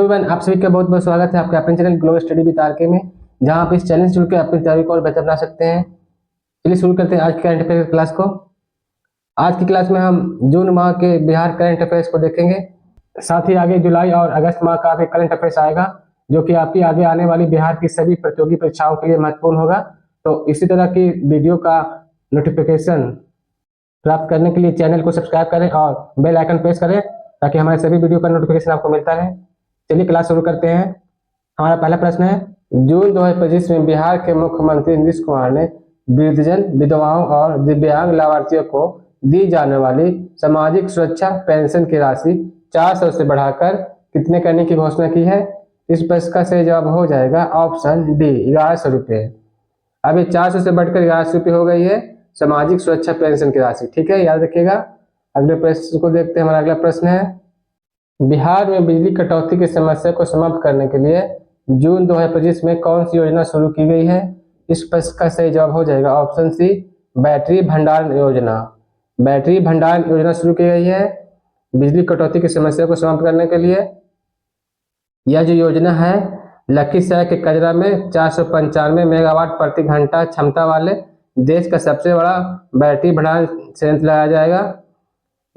Everyone, आप सभी का बहुत बहुत स्वागत है आपके अपने channel global study with RK में, जहां आप इस चैनल से जुड़ के अपनी तैयारी को और बेहतर बना सकते हैं। चलिए शुरू करते हैं आज की करंट अफेयर क्लास को। आज की क्लास में हम जून माह के बिहार करंट अफेयर्स को देखेंगे। साथ ही आगे जुलाई और अगस्त माह का भी करंट अफेयर्स आएगा, जो कि आपकी आगे आने वाली बिहार की सभी प्रतियोगी परीक्षाओं के लिए महत्वपूर्ण होगा। तो इसी तरह की वीडियो का नोटिफिकेशन प्राप्त करने के लिए चैनल को सब्सक्राइब करें और बेल आइकन प्रेस करें, ताकि हमारे सभी वीडियो का नोटिफिकेशन आपको मिलता रहे। चलिए क्लास शुरू करते हैं। हमारा पहला प्रश्न है, जून 2025 में बिहार के मुख्यमंत्री नीतीश कुमार ने वृद्धजन, विधवाओं और दिव्यांग लाभार्थियों को दी जाने वाली सामाजिक सुरक्षा पेंशन की राशि 400 से बढ़ाकर कितने करने की घोषणा की है? इस प्रश्न का सही जवाब हो जाएगा ऑप्शन डी, 1100 रुपये। अभी 400 से बढ़कर 1100 रुपये हो गई है सामाजिक सुरक्षा पेंशन की राशि। ठीक है, याद रखिएगा। अगले प्रश्न को देखते हैं। हमारा अगला प्रश्न है, बिहार में बिजली कटौती की समस्या को समाप्त करने के लिए जून 2025 में कौन सी योजना शुरू की गई है? इस प्रश्न का सही जवाब हो जाएगा ऑप्शन सी, बैटरी भंडारण योजना। बैटरी भंडारण योजना शुरू की गई है बिजली कटौती की समस्या को समाप्त करने के लिए। यह जो योजना है, लखीसराय के कजरा में 495 मेगावाट प्रति घंटा क्षमता वाले देश का सबसे बड़ा बैटरी भंडारण संयंत्र लगाया जाएगा,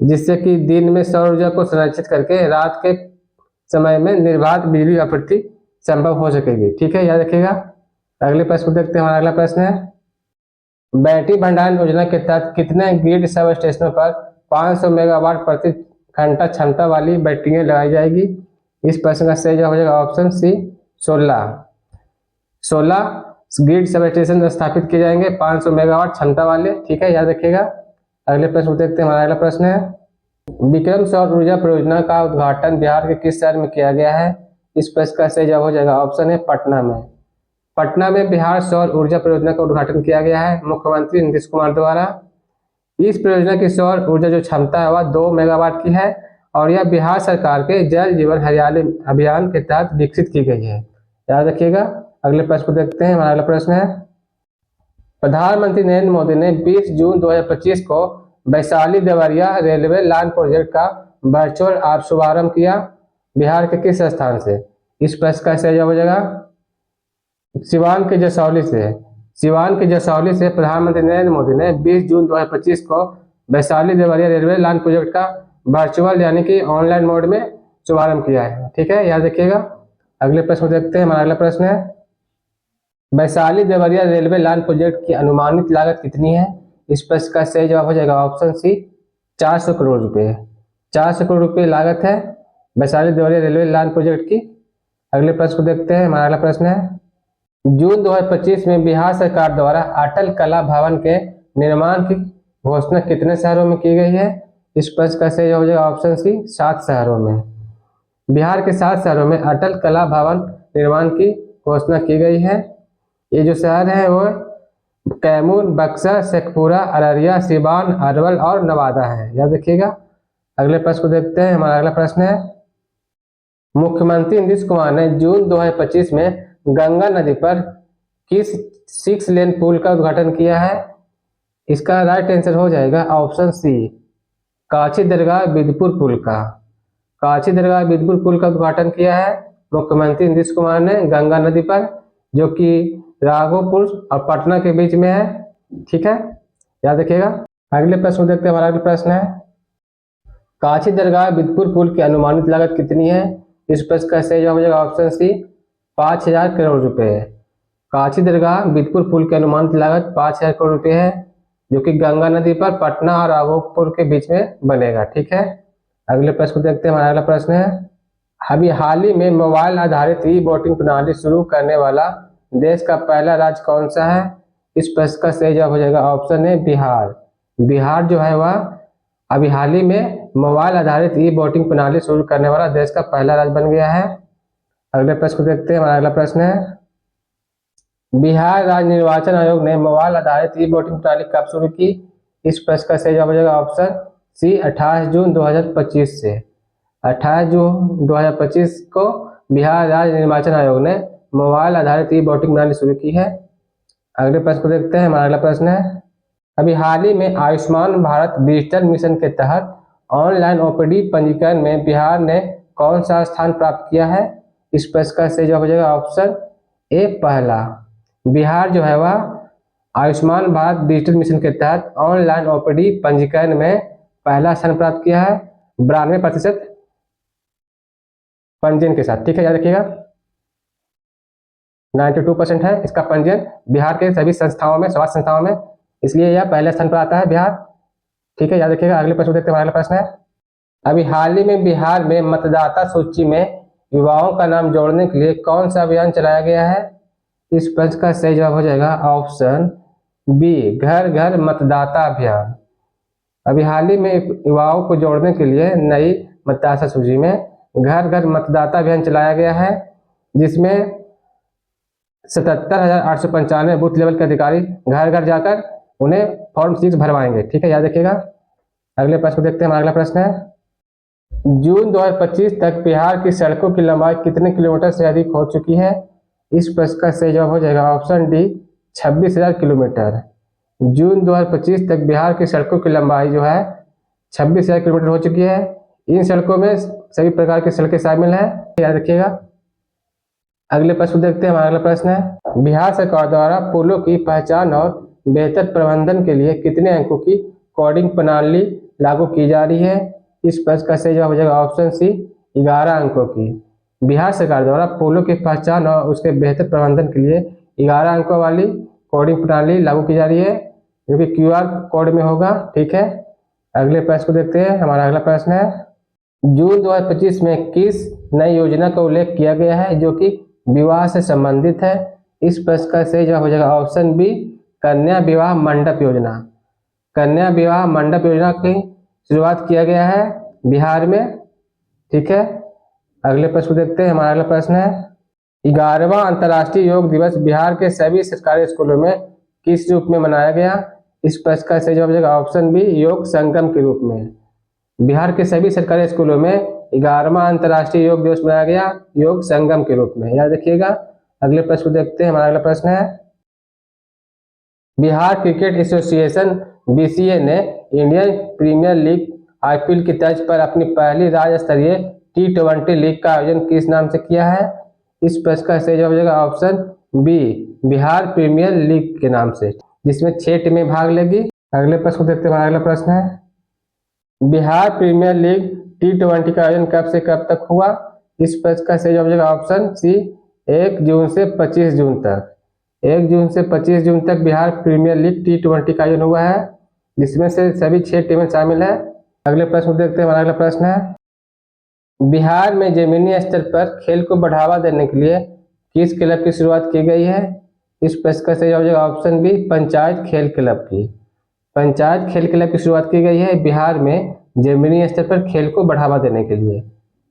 जिससे कि दिन में सौर ऊर्जा को संरक्षित करके रात के समय में निर्बाध बिजली आपूर्ति संभव हो सकेगी। ठीक है, याद रखिएगा। अगले प्रश्न को देखते हैं। हमारा अगला प्रश्न है, बैटरी भंडारण योजना के तहत कितने ग्रिड सब स्टेशनों पर 500 मेगावाट प्रति घंटा क्षमता वाली बैटरियां लगाई जाएगी? इस प्रश्न का सही जवाब हो जाएगा option C, 16 grid substation स्थापित किए जाएंगे 500 मेगावाट क्षमता वाले। ठीक है, याद रखिएगा। अगले प्रश्न को देखते हैं। हमारा अगला प्रश्न है, विक्रम सौर ऊर्जा परियोजना का उद्घाटन बिहार के किस शहर में किया गया है? इस प्रश्न का सही जवाब हो जाएगा ऑप्शन है पटना में। पटना में बिहार सौर ऊर्जा परियोजना का उद्घाटन किया गया है मुख्यमंत्री नीतीश कुमार द्वारा। इस परियोजना की सौर ऊर्जा जो क्षमता है वह 2 मेगावाट की है और यह बिहार सरकार के जल जीवन हरियाली अभियान के तहत विकसित की गई है। याद रखिएगा। अगले प्रश्न को देखते हैं। हमारा अगला प्रश्न है, प्रधानमंत्री नरेंद्र मोदी ने 20 जून 2025 को Vaishali Deoria railway line project का वर्चुअल शुभारंभ किया। बिहार के किस स्थान से? इस प्रश्न का सही जवाब हो जाएगा सिवान के जसौली से। सिवान के जसौली से प्रधानमंत्री नरेंद्र मोदी ने 20 जून 2025 को Vaishali Deoria railway line project का वर्चुअल यानी कि ऑनलाइन मोड में शुभारंभ किया है। ठीक है, याद रखिएगा। अगले प्रश्न को देखते हैं। हमारा अगला प्रश्न है, Vaishali Deoria railway line project की अनुमानित लागत कितनी है? इस प्रश्न का सही जवाब हो जाएगा ऑप्शन सी, 400 करोड़ रुपए। 400 करोड़ रुपए लागत है Vaishali Deoria railway line project की। अगले प्रश्न को देखते हैं। हमारा अगला प्रश्न है, जून 2025 में बिहार सरकार द्वारा अटल कला भवन के निर्माण की घोषणा कितने शहरों में की गई है? इस प्रश्न का सही जवाब हो जाएगा ऑप्शन सी, 7 शहरों में। बिहार के 7 शहरों में अटल कला भवन निर्माण की घोषणा की गई है। ये जो शहर है वो कैमूर, बक्सर, शेखपुरा, अररिया, सिवान, अरवल और नवादा है। याद रखिएगा। अगले प्रश्न को देखते हैं। हमारा अगला प्रश्न है, मुख्यमंत्री नीतीश कुमार ने जून 2025 में गंगा नदी पर किस 6 लेन पुल का उद्घाटन किया है? इसका राइट आंसर हो जाएगा ऑप्शन सी, काची दरगाह बिदपुर पुल का। काची दरगाह बिदपुर पुल का उद्घाटन किया है मुख्यमंत्री नीतीश कुमार ने गंगा नदी पर, जो कि राघोपुर और पटना के बीच में है। ठीक है, याद रखिएगा। अगले प्रश्न देखते हैं। हमारा अगला प्रश्न है, काची दरगाह बिदपुर पुल की अनुमानित लागत कितनी है? इस प्रश्न का सही जवाब हो जाएगा ऑप्शन सी, 5000 करोड़ रुपए। काची दरगाह बिदपुर पुल की अनुमानित लागत 5000 करोड़ रुपए है, जो कि गंगा नदी पर पटना और राघोपुर के बीच में बनेगा। ठीक है। अगले प्रश्न को देखते हैं। हमारा अगला प्रश्न है, अभी हाल ही में मोबाइल आधारित ई वोटिंग प्रणाली शुरू करने वाला देश का पहला राज्य कौन सा है? इस प्रश्न का सही जवाब हो जाएगा ऑप्शन है बिहार। बिहार जो है वह अभी हाल ही में मोबाइल आधारित ई वोटिंग प्रणाली शुरू करने वाला देश का पहला राज्य बन गया है। अगले प्रश्न को देखते हैं। हमारा अगला प्रश्न है, बिहार राज्य निर्वाचन आयोग ने मोबाइल आधारित ई वोटिंग प्रणाली कब शुरू की? इस प्रश्न का सही जवाब हो जाएगा ऑप्शन सी, 28 जून 2025 से। 28 जून 2025 को बिहार राज्य निर्वाचन आयोग ने मोबाइल आधारित ई वोटिंग प्रणाली शुरू की है। अगले प्रश्न को देखते हैं। हमारा अगला प्रश्न है, अभी हाल ही में आयुष्मान भारत डिजिटल मिशन के तहत ऑनलाइन ओपीडी पंजीकरण में बिहार ने कौन सा स्थान प्राप्त किया है? इस प्रश्न का सही जवाब हो जाएगा ऑप्शन ए पहला। बिहार जो है वह आयुष्मान भारत डिजिटल मिशन के तहत ऑनलाइन ओपीडी पंजीकरण में पहला स्थान प्राप्त किया है 92% पंजीयन के साथ। ठीक है, याद रखिएगा 92% है इसका पंजीयन बिहार के सभी संस्थाओं में, स्वास्थ्य संस्थाओं में, इसलिए यह पहले स्थान पर आता है बिहार। ठीक है, याद रखिएगा। अगले प्रश्न देखते हैं। हमारा अगला प्रश्न है, अभी हाल ही में बिहार में मतदाता सूची में युवाओं का नाम जोड़ने के लिए कौन सा अभियान चलाया गया है? इस प्रश्न का सही जवाब हो जाएगा ऑप्शन बी घर घर मतदाता अभियान। अभी हाल ही में युवाओं को जोड़ने के लिए नई मतदाता सूची में घर घर मतदाता अभियान चलाया गया है, जिसमें 77,895 बूथ लेवल के अधिकारी घर घर जाकर उन्हें फॉर्म 6 भरवाएंगे। ठीक है, याद रखिएगा। अगले प्रश्न देखते हैं। हमारा अगला प्रश्न है, जून 2025 तक बिहार की सड़कों की लंबाई कितने किलोमीटर से अधिक हो चुकी है? इस प्रश्न का सही जवाब हो जाएगा ऑप्शन डी 26,000 किलोमीटर। जून 2025 तक बिहार की सड़कों की लंबाई जो है 26,000 किलोमीटर हो चुकी है। इन सड़कों में सभी प्रकार की सड़कें शामिल हैं, याद रखिएगा। अगले प्रश्न देखते हैं। हमारा अगला प्रश्न है, बिहार सरकार द्वारा पुलों की पहचान और बेहतर प्रबंधन के लिए कितने अंकों की कोडिंग प्रणाली लागू की जा रही है? इस प्रश्न का सही जवाब हो जाएगा ऑप्शन सी 11 अंकों की। बिहार सरकार द्वारा पुलों की पहचान और उसके बेहतर प्रबंधन के लिए 11 अंकों वाली कोडिंग प्रणाली लागू की जा रही है, जो कि QR कोड में होगा। ठीक है, अगले प्रश्न को देखते हैं। हमारा अगला प्रश्न है, जून 2025 में किस नई योजना का उल्लेख किया गया है जो कि विवाह से संबंधित है? इस प्रश्न का सही जवाब हो जाएगा ऑप्शन बी कन्या विवाह मंडप योजना। कन्या विवाह मंडप योजना की शुरुआत किया गया है बिहार में। ठीक है, अगले प्रश्न देखते हैं। हमारा अगला प्रश्न है, 11वां अंतर्राष्ट्रीय योग दिवस बिहार के सभी सरकारी स्कूलों में किस रूप में मनाया गया? इस प्रश्न का सही जवाब हो जाएगा ऑप्शन बी योग संगम के रूप में। बिहार के सभी सरकारी स्कूलों में 11वां अंतर्राष्ट्रीय योग दिवस मनाया गया योग संगम के रूप में, याद रखिएगा। अगले प्रश्न देखते हैं। हमारा अगला प्रश्न है, बिहार क्रिकेट एसोसिएशन BCA ने इंडियन प्रीमियर लीग IPL की तर्ज पर अपनी पहली राज्य स्तरीय T20 लीग का आयोजन किस नाम से किया है? इस प्रश्न का सही जवाब हो जाएगा option B Bihar premier league के नाम से, जिसमें 6 टीमें भाग लेगी। अगले प्रश्न देखते हैं। हमारा अगला प्रश्न है, बिहार प्रीमियर लीग T20 का आयोजन कब से कब तक हुआ? इस प्रश्न का सही जवाब हो जाएगा ऑप्शन सी 1 जून से 25 जून तक। 1 जून से 25 जून तक बिहार प्रीमियर लीग T20 का आयोजन हुआ है, जिसमें से सभी 6 टीमें शामिल है। अगले प्रश्न देखते हैं। हमारा अगला प्रश्न है, बिहार में जमीनी स्तर पर खेल को बढ़ावा देने के लिए किस क्लब की शुरुआत की गई है? इस प्रश्न का सही जवाब हो जाएगा ऑप्शन बी पंचायत खेल क्लब की। पंचायत खेल क्लब की शुरुआत की गई है बिहार में जमीनी स्तर पर खेल को बढ़ावा देने के लिए,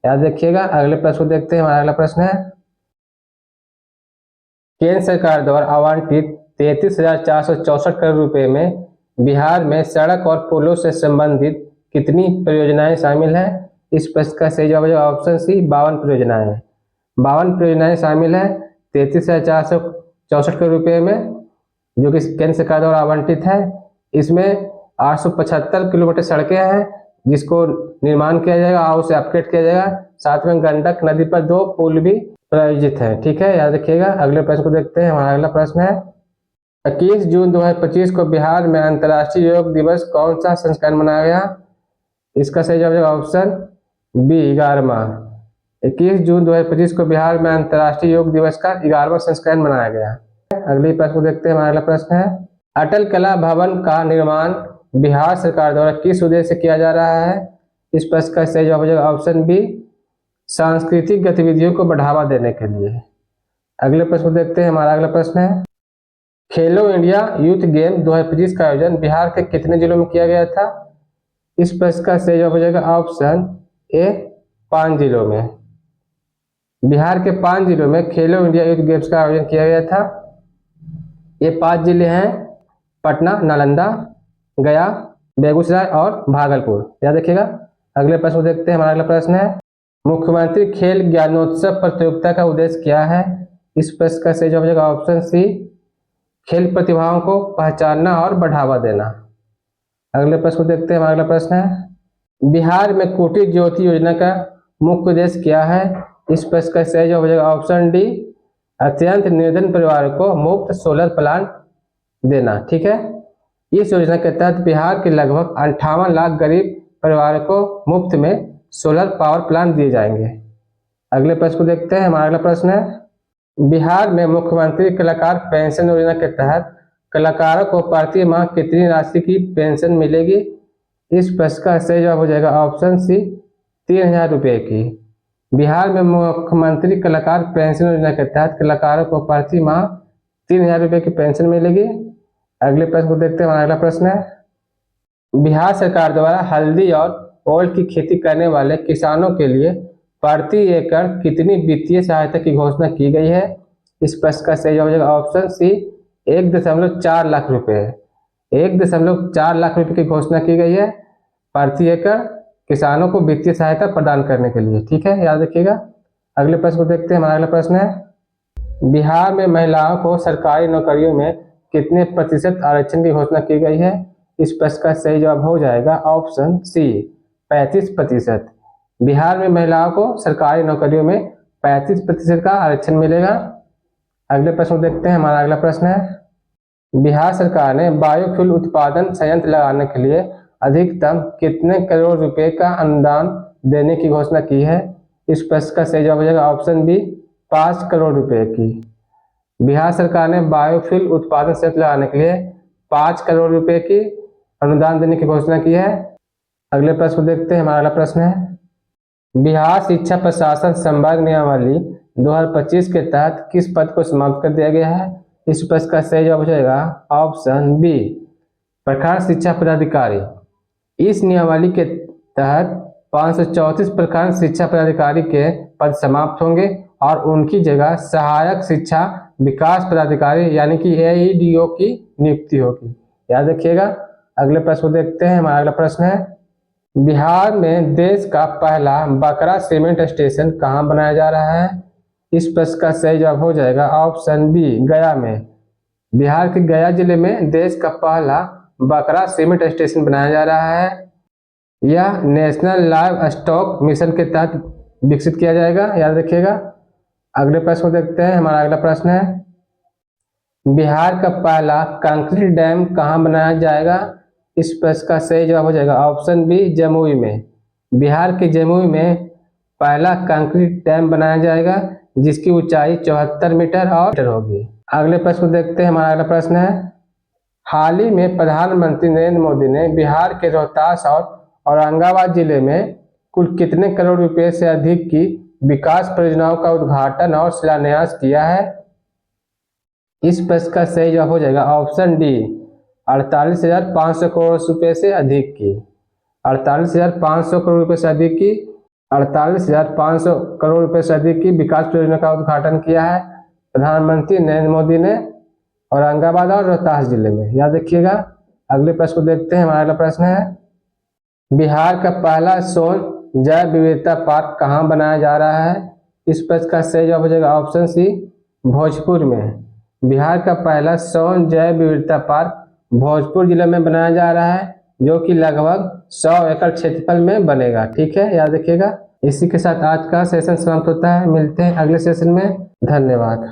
याद रखिएगा। अगले प्रश्न देखते हैं। हमारा अगला प्रश्न है, केंद्र सरकार द्वारा आवंटित 33,464 करोड़ रुपए में बिहार में सड़क और पुलों से संबंधित कितनी परियोजनाएं शामिल हैं? इस प्रश्न का सही जवाब है ऑप्शन सी 52 परियोजनाएं। 52 परियोजनाएं शामिल है 33,464 करोड़ रुपए में, जो कि केंद्र सरकार द्वारा आवंटित है। इसमें 875 किलोमीटर सड़कें हैं जिसको निर्माण किया जाएगा और उसे अपग्रेड किया जाएगा। साथ में गंडक नदी पर 2 पुल भी प्रायोजित है। ठीक है, याद रखिएगा। अगले प्रश्न को देखते हैं। हमारा अगला प्रश्न है, 21 जून 2025 को बिहार में अंतर्राष्ट्रीय योग दिवस कौन सा संस्करण मनाया गया? इसका सही जवाब है ऑप्शन बी 11वां। 21 जून 2025 को बिहार में अंतर्राष्ट्रीय योग दिवस का 11वां संस्करण मनाया गया। अगले प्रश्न को देखते हैं। हमारा अगला प्रश्न है, अटल कला भवन का निर्माण बिहार सरकार द्वारा किस उद्देश्य से किया जा रहा है? इस प्रश्न का सही जवाब हो जाएगा ऑप्शन बी सांस्कृतिक गतिविधियों को बढ़ावा देने के लिए। अगले प्रश्न देखते हैं। हमारा अगला प्रश्न है, खेलो इंडिया यूथ गेम 2025 का आयोजन बिहार के कितने जिलों में किया गया था? इस प्रश्न का सही जवाब हो जाएगा ऑप्शन ए 5 जिलों में। बिहार के 5 जिलों में खेलो इंडिया यूथ गेम्स का आयोजन किया गया था। ये 5 जिले हैं पटना, नालंदा, गया, बेगूसराय और भागलपुर, याद रखिएगा। अगले प्रश्न देखते हैं। हमारा अगला प्रश्न है, मुख्यमंत्री खेल ज्ञानोत्सव प्रतियोगिता का उद्देश्य क्या है? इस प्रश्न का सही जवाब हो जाएगा ऑप्शन सी खेल प्रतिभाओं को पहचानना और बढ़ावा देना। अगले प्रश्न देखते हैं। हमारा अगला प्रश्न है, बिहार में कुटीर ज्योति योजना का मुख्य उद्देश्य क्या है? इस प्रश्न का सही जवाब हो जाएगा ऑप्शन डी, अत्यंत निर्धन परिवार को मुफ्त सोलर प्लांट देना। ठीक है, इस योजना के तहत बिहार के लगभग 58 लाख गरीब परिवारों को मुफ्त में सोलर पावर प्लांट दिए जाएंगे। अगले प्रश्न को देखते हैं। हमारा अगला प्रश्न है, बिहार में मुख्यमंत्री कलाकार पेंशन योजना के तहत कलाकारों को प्रति माह कितनी राशि की पेंशन मिलेगी? इस प्रश्न का सही जवाब हो जाएगा ऑप्शन सी, 3000 रुपये की। बिहार में मुख्यमंत्री कलाकार पेंशन योजना के तहत कलाकारों को प्रति माह 3000 रुपये की पेंशन मिलेगी। अगले प्रश्न को देखते हैं। हमारा अगला प्रश्न है, बिहार सरकार द्वारा हल्दी और ओल की खेती करने वाले किसानों के लिए प्रति एकड़ कितनी वित्तीय सहायता की घोषणा की गई है? इस प्रश्न का सही जवाब हो जाएगा ऑप्शन सी, 1.4 लाख रुपए। 1.4 लाख रुपए की घोषणा की गई है प्रति एकड़ किसानों को वित्तीय सहायता प्रदान करने के लिए। ठीक है, याद रखिएगा। अगले प्रश्न को देखते हैं। हमारा अगला प्रश्न है, बिहार में महिलाओं को सरकारी नौकरियों में कितने प्रतिशत आरक्षण की घोषणा की गई है? इस प्रश्न का सही जवाब हो जाएगा ऑप्शन सी, 35%। बिहार में महिलाओं को सरकारी नौकरियों में 35% का आरक्षण मिलेगा। अगले प्रश्न को देखते हैं। हमारा अगला प्रश्न है, बिहार सरकार ने बायोफ्यूल उत्पादन संयंत्र लगाने के लिए अधिकतम कितने करोड़ रुपए का अनुदान देने की घोषणा की है? इस प्रश्न का सही जवाब हो जाएगा ऑप्शन बी, 5 करोड़ रुपए की। बिहार सरकार ने बायोफ्यूल उत्पादन संयंत्र लगाने के लिए 5 करोड़ रुपए की अनुदान देने की घोषणा की है। अगले प्रश्न को देखते हैं। हमारा अगला प्रश्न है, बिहार शिक्षा प्रशासन संवर्ग नियमावली 2025 के तहत किस पद को समाप्त कर दिया गया है? इस प्रश्न का सही जवाब हो जाएगा ऑप्शन बी, प्रखंड शिक्षा पदाधिकारी। इस नियमावली के तहत 534 प्रखंड शिक्षा पदाधिकारी के पद समाप्त होंगे और उनकी जगह सहायक शिक्षा विकास पदाधिकारी यानी कि AEDO की नियुक्ति होगी। याद रखिएगा। अगले प्रश्न को देखते हैं। हमारा अगला प्रश्न है, बिहार में देश का पहला बकरा सीमेंट स्टेशन कहाँ बनाया जा रहा है? इस प्रश्न का सही जवाब हो जाएगा ऑप्शन बी, गया में। बिहार के गया जिले में देश का पहला बकरा सीमेंट स्टेशन बनाया जा रहा है। यह नेशनल लाइव स्टॉक मिशन के तहत विकसित किया जाएगा। याद रखिएगा। अगले प्रश्न को देखते हैं। हमारा अगला प्रश्न है, बिहार का पहला कंक्रीट डैम कहाँ बनाया जाएगा? इस प्रश्न का सही जवाब हो जाएगा ऑप्शन बी, जमुई में। बिहार के जमुई में पहला कंक्रीट डैम बनाया जाएगा जिसकी ऊंचाई 74 मीटर और होगी। अगले प्रश्न को देखते हैं। हमारा अगला प्रश्न है, हाल ही में प्रधानमंत्री नरेंद्र मोदी ने बिहार के रोहतास और औरंगाबाद जिले में कुल कितने करोड़ रुपए से अधिक की विकास परियोजनाओं का उद्घाटन और शिलान्यास किया है? इस प्रश्न का सही जवाब हो जाएगा ऑप्शन डी, 48,500 करोड़ रुपए से अधिक की। 48,500 करोड़ रुपए से अधिक की 48,500 करोड़ रुपए से अधिक की विकास परियोजना का उद्घाटन किया है प्रधानमंत्री नरेंद्र मोदी ने औरंगाबाद और रोहतास जिले में। याद रखिएगा। अगले प्रश्न को देखते हैं। हमारा अगला प्रश्न है, बिहार का पहला सोन जैव विविधता पार्क कहाँ बनाया जा रहा है? इस प्रश्न का सही जवाब हो जाएगा ऑप्शन सी, भोजपुर में। बिहार का पहला सोन जैव विविधता पार्क भोजपुर जिले में बनाया जा रहा है जो कि लगभग 100 एकड़ क्षेत्रफल में बनेगा। ठीक है, याद रखिएगा। इसी के साथ आज का सेशन समाप्त होता है। मिलते हैं अगले सेशन में। धन्यवाद।